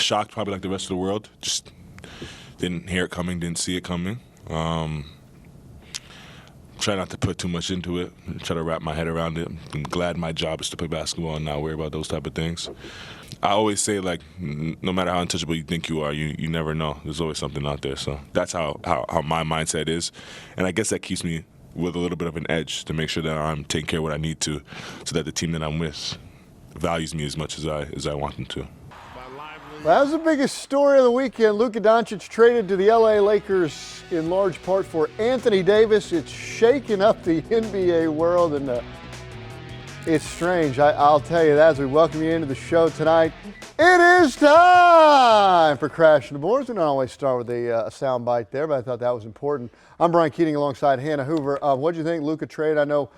shocked, probably like the rest of the world. Just didn't hear it coming, didn't see it coming. Try not to put too much into it. Try to wrap my head around it. I'm glad my job is to play basketball and not worry about those type of things. I always say, like, no matter how untouchable you think you are, you never know. There's always something out there. So that's how my mindset is. And I guess that keeps me with a little bit of an edge to make sure that I'm taking care of what I need to so that the team that I'm with values me as much as I want them to. Well, that was the biggest story of the weekend. Luka Doncic traded to the LA Lakers in large part for Anthony Davis. It's shaking up the NBA world, and it's strange. I'll tell you that as we welcome you into the show tonight. It is time for Crashing the Boards. We don't always start with a sound bite there, but I thought that was important. I'm Brian Keating alongside Hannah Hoover. What do you think, Luka trade? I know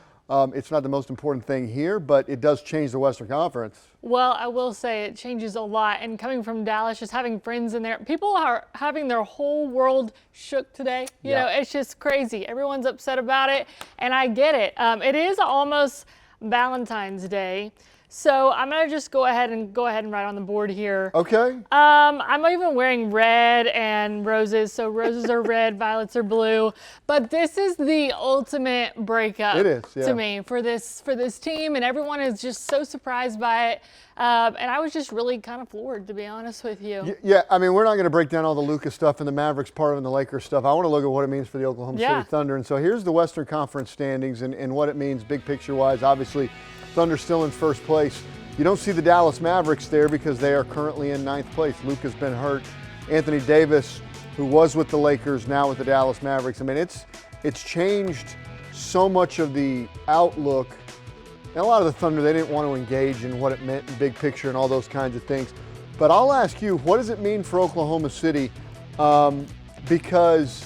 it's not the most important thing here, but it does change the Western Conference. Well, I will say it changes a lot. And coming from Dallas, just having friends in there, people are having their whole world shook today. You know, it's just crazy. Everyone's upset about it, and I get it. It is almost Valentine's Day. So I'm going to just go ahead and write on the board here. Okay. I'm even wearing red and roses. So roses are red, violets are blue. But this is the ultimate breakup to me for this team, and everyone is just so surprised by it. And I was just really kind of floored, to be honest with you. Yeah, I mean, we're not going to break down all the Luka stuff and the Mavericks part and the Lakers stuff. I want to look at what it means for the Oklahoma City Thunder. And so here's the Western Conference standings and what it means big picture-wise. Obviously, Thunder still in first place. You don't see the Dallas Mavericks there because they are currently in ninth place. Luka's been hurt. Anthony Davis, who was with the Lakers, now with the Dallas Mavericks. I mean, it's changed so much of the outlook. And a lot of the Thunder, they didn't want to engage in what it meant in big picture and all those kinds of things. But I'll ask you, what does it mean for Oklahoma City? Because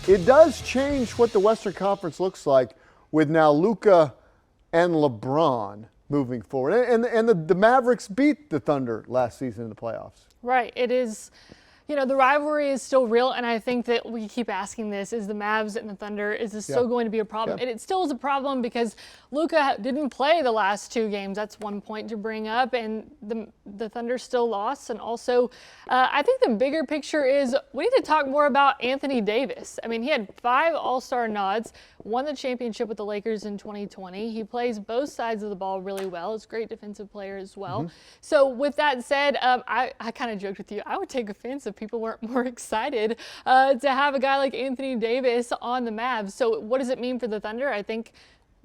it does change what the Western Conference looks like with now Luka and LeBron moving forward. And the Mavericks beat the Thunder last season in the playoffs. Right. It is, you know, the rivalry is still real, and I think that we keep asking this, is the Mavs and the Thunder, is this still going to be a problem? And it still is a problem because Luka didn't play the last two games. That's one point to bring up, and the Thunder still lost. And also, I think the bigger picture is we need to talk more about Anthony Davis. I mean, he had 5 All-Star nods, won the championship with the Lakers in 2020. He plays both sides of the ball really well. He's a great defensive player as well. So with that said, I kind of joked with you. I would take offense if people weren't more excited to have a guy like Anthony Davis on the Mavs. So what does it mean for the Thunder? I think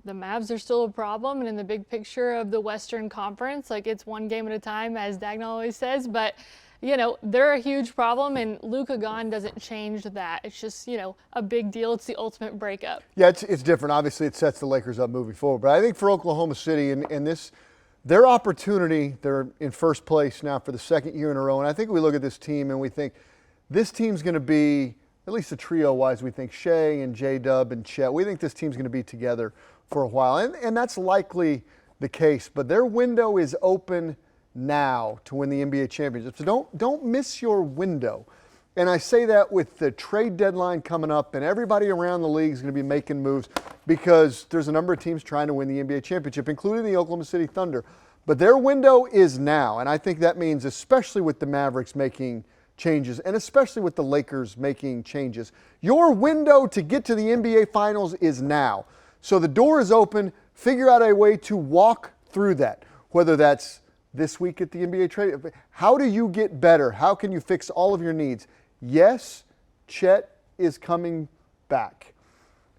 the Mavs are still a problem, and in the big picture of the Western Conference, like, it's one game at a time, as Dagnall always says, but you know, they're a huge problem, and Luka gone doesn't change that. It's just, you know, a big deal. It's the ultimate breakup. Yeah, it's different. Obviously, it sets the Lakers up moving forward. But I think for Oklahoma City and this, their opportunity, they're in first place now for the second year in a row. And I think we look at this team and we think this team's going to be, at least the trio-wise, we think Shea and J-Dub and Chet. We think this team's going to be together for a while. And that's likely the case. But their window is open now to win the NBA championship. So don't miss your window. And I say that with the trade deadline coming up, and everybody around the league is going to be making moves because there's a number of teams trying to win the NBA championship, including the Oklahoma City Thunder. But their window is now, and I think that means especially with the Mavericks making changes and especially with the Lakers making changes. Your window to get to the NBA Finals is now. So the door is open. Figure out a way to walk through that, whether that's this week at the NBA trade. How do you get better? How can you fix all of your needs? Yes, Chet is coming back.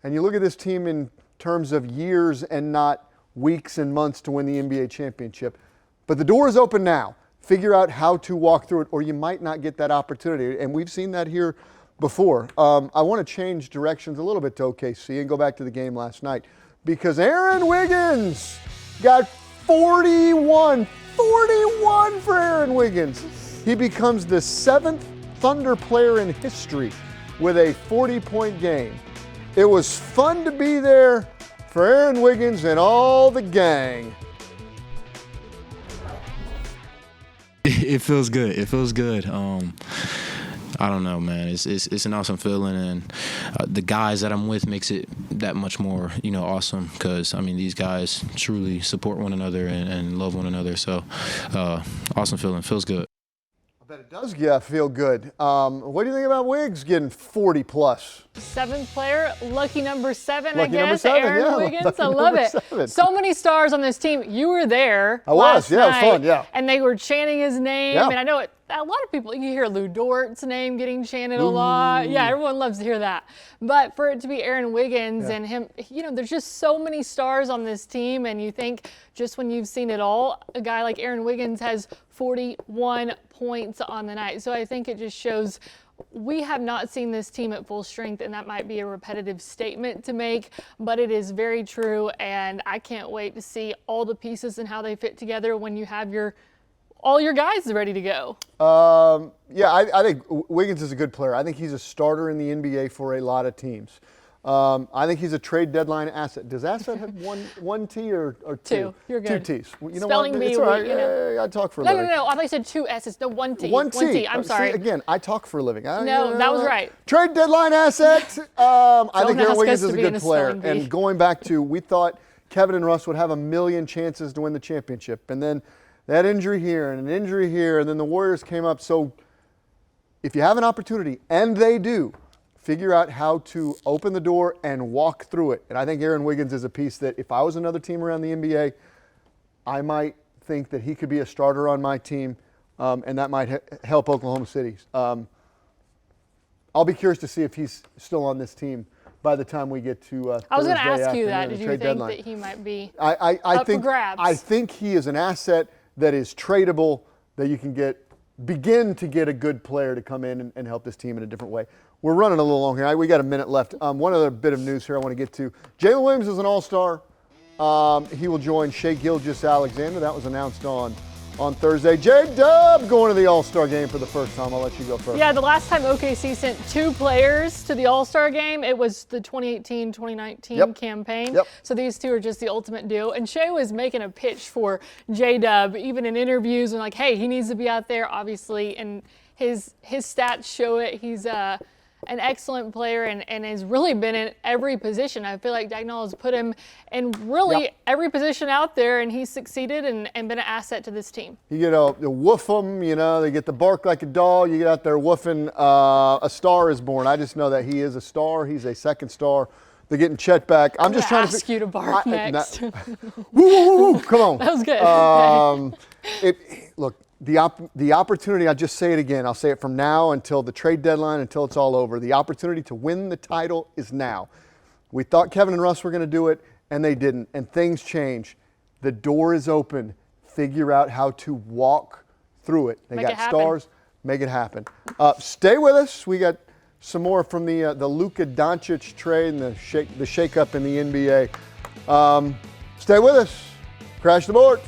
And you look at this team in terms of years and not weeks and months to win the NBA championship. But the door is open now. Figure out how to walk through it, or you might not get that opportunity. And we've seen that here before. I want to change directions a little bit to OKC and go back to the game last night because Aaron Wiggins got 41 for Aaron Wiggins. He becomes the 7th Thunder player in history with a 40-point game. It was fun to be there for Aaron Wiggins and all the gang. It feels good. It feels good. I don't know, man. It's an awesome feeling, and the guys that I'm with makes it that much more, awesome. Because I mean, these guys truly support one another and love one another. So, awesome feeling. Feels good. I bet it does, yeah, feel good. What do you think about Wiggs getting 40 plus? 7th player, lucky number 7, Lucky I guess. number 7, Aaron yeah, Wiggins, lucky I love number it. 7. So many stars on this team. You were there. I was, last yeah, it was night, fun, yeah. And they were chanting his name. Yeah. And I know a lot of people, you hear Lou Dort's name getting chanted a lot. Yeah, everyone loves to hear that. But for it to be Aaron Wiggins and him, there's just so many stars on this team. And you think just when you've seen it all, a guy like Aaron Wiggins has 41 points on the night. So I think it just shows we have not seen this team at full strength, and that might be a repetitive statement to make, but it is very true, and I can't wait to see all the pieces and how they fit together when you have all your guys ready to go. I think Wiggins is a good player. I think he's a starter in the NBA for a lot of teams. I think he's a trade deadline asset. Does asset have one T or two? You're good. 2 T's. You know Spelling what? bee, It's all right. you know. I talk for a living. No. I thought you said 2 S's. No, 1 T. 1 T. I'm sorry. See, again, I talk for a living. No, that was right. Trade deadline asset. I think Aaron ask Wiggins us is to a be in good a player. spelling bee. And going back to, we thought Kevin and Russ would have a million chances to win the championship. And then that injury here and an injury here, and then the Warriors came up. So if you have an opportunity, and they do, figure out how to open the door and walk through it. And I think Aaron Wiggins is a piece that if I was another team around the NBA, I might think that he could be a starter on my team, and that might help Oklahoma City. I'll be curious to see if he's still on this team by the time we get to I was going to ask you that. Did you think that he might be up for grabs? I think he is an asset that is tradable, that you can begin to get a good player to come in and help this team in a different way. We're running a little long here. We got a minute left. One other bit of news here I want to get to. Jalen Williams is an all-star. He will join Shai Gilgeous-Alexander. That was announced on Thursday. J-Dub going to the all-star game for the first time. I'll let you go first. Yeah, the last time OKC sent 2 players to the all-star game, it was the 2018-2019 campaign. Yep. So these 2 are just the ultimate duo. And Shai was making a pitch for J-Dub, even in interviews, and like, hey, he needs to be out there, obviously, and his stats show it. He's an excellent player and has really been in every position. I feel like Dagnall has put him in really every position out there, and he's succeeded and been an asset to this team. You get a woof them, they get the bark like a dog. You get out there woofing, a star is born. I just know that he is a star. He's a second star. They're getting Chet back. I'm just trying to ask you to bark next. Woo, woo, woo, come on. That was good. Look, the opportunity, I'll just say it again. I'll say it from now until the trade deadline, until it's all over. The opportunity to win the title is now. We thought Kevin and Russ were going to do it, and they didn't. And things change. The door is open. Figure out how to walk through it. They got stars. Make it happen. Stay with us. We got some more from the Luka Doncic trade and the shakeup in the NBA. Stay with us. Crash the board.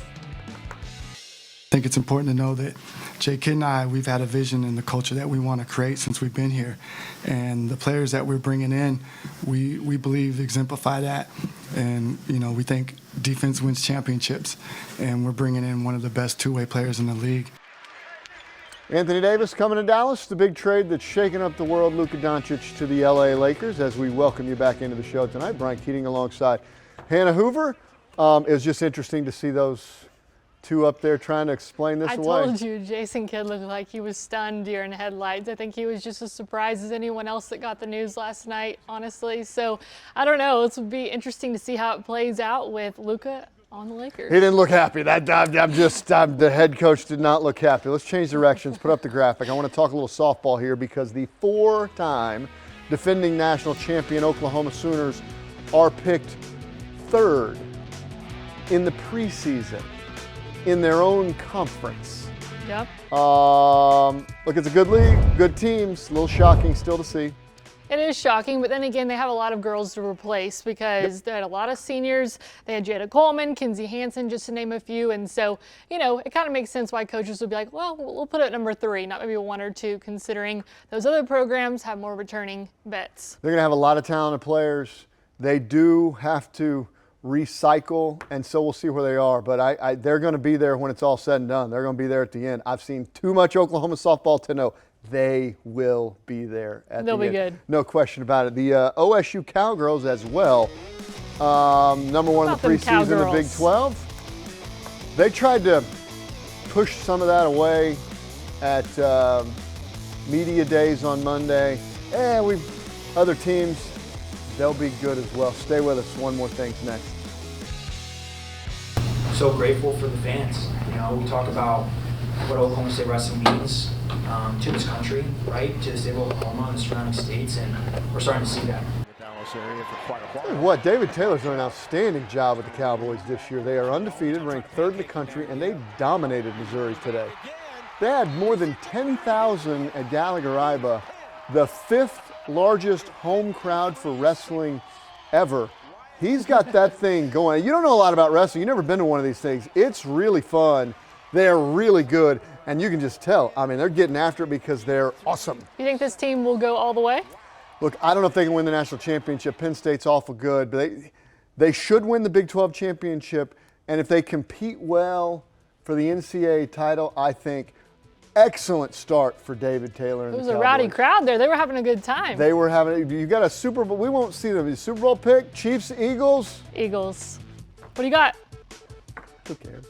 I think it's important to know that J-Kid and I, we've had a vision in the culture that we want to create since we've been here. And the players that we're bringing in, we believe exemplify that. And, we think defense wins championships. And we're bringing in one of the best two-way players in the league. Anthony Davis coming to Dallas, the big trade that's shaking up the world, Luka Doncic to the LA Lakers. As we welcome you back into the show tonight, Brian Keating alongside Hannah Hoover. It was just interesting to see those 2 up there trying to explain this away. I told you, Jason Kidd looked like he was stunned deer in headlights. I think he was just as surprised as anyone else that got the news last night, honestly. So, I don't know. It would be interesting to see how it plays out with Luka on the Lakers. He didn't look happy. The head coach did not look happy. Let's change directions. Put up the graphic. I want to talk a little softball here because the 4-time defending national champion Oklahoma Sooners are picked 3rd in the preseason in their own conference. Yep. Look, it's a good league, good teams. A little shocking still to see. It is shocking, but then again, they have a lot of girls to replace because they had a lot of seniors. They had Jada Coleman, Kinsey Hansen, just to name a few. And so, it kind of makes sense why coaches would be like, well, we'll put it at number 3, not maybe 1 or 2, considering those other programs have more returning vets. They're going to have a lot of talented players. They do have to recycle, and so we'll see where they are. But they're going to be there when it's all said and done. They're going to be there at the end. I've seen too much Oklahoma softball to know they will be there at the end. They'll be good. No question about it. The OSU Cowgirls as well. Number 1 in the preseason, the Big 12. They tried to push some of that away at media days on Monday. And other teams, they'll be good as well. Stay with us. One more thing's next. So grateful for the fans. You know, we talk about what Oklahoma State wrestling means to this country, right? To the state of Oklahoma and the surrounding states, and we're starting to see that. What, David Taylor's done an outstanding job with the Cowboys this year. They are undefeated, ranked 3rd in the country, and they dominated Missouri today. They had more than 10,000 at Gallagher-Iba, the 5th largest home crowd for wrestling ever. He's got that thing going. You don't know a lot about wrestling. You've never been to one of these things. It's really fun. They're really good, and you can just tell. I mean, they're getting after it because they're awesome. You think this team will go all the way? Look, I don't know if they can win the national championship. Penn State's awful good, but they should win the Big 12 championship. And if they compete well for the NCAA title, I think excellent start for David Taylor and the Cowboys. It was a rowdy crowd there. They were having a good time. They were having. You got a Super Bowl. We won't see them. Super Bowl pick: Chiefs, Eagles. Eagles. What do you got? Who cares?